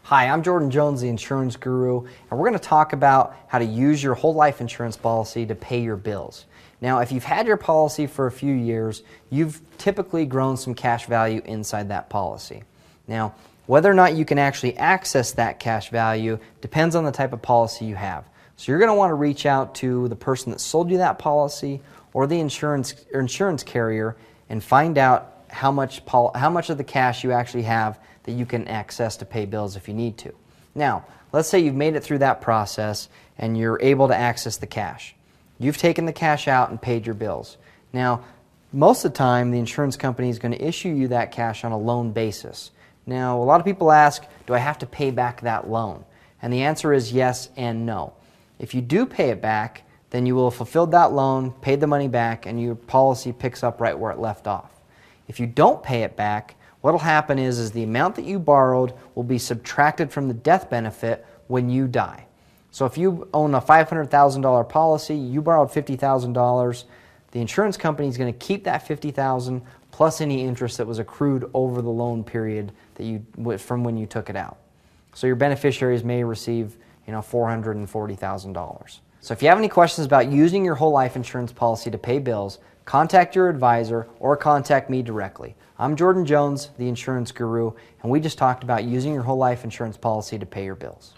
Hi, I'm Jordan Jones, the Insurance Guru, and we're going to talk about how to use your whole life insurance policy to pay your bills. Now, if you've had your policy for a few years, you've typically grown some cash value inside that policy. Now, whether or not you can actually access that cash value depends on the type of policy you have. So you're going to want to reach out to the person that sold you that policy or the insurance carrier and find out how much of the cash you actually have that you can access to pay bills if you need to. Now, let's say you've made it through that process and you're able to access the cash. You've taken the cash out and paid your bills. Now, most of the time, the insurance company is going to issue you that cash on a loan basis. Now, a lot of people ask, do I have to pay back that loan? And the answer is yes and no. If you do pay it back, then you will have fulfilled that loan, paid the money back, and your policy picks up right where it left off. If you don't pay it back, what will happen is the amount that you borrowed will be subtracted from the death benefit when you die. So if you own a $500,000 policy, you borrowed $50,000, the insurance company is going to keep that $50,000 plus any interest that was accrued over the loan period that from when you took it out. So your beneficiaries may receive $440,000. So if you have any questions about using your whole life insurance policy to pay bills, contact your advisor or contact me directly. I'm Jordan Jones, the Insurance Guru, and we just talked about using your whole life insurance policy to pay your bills.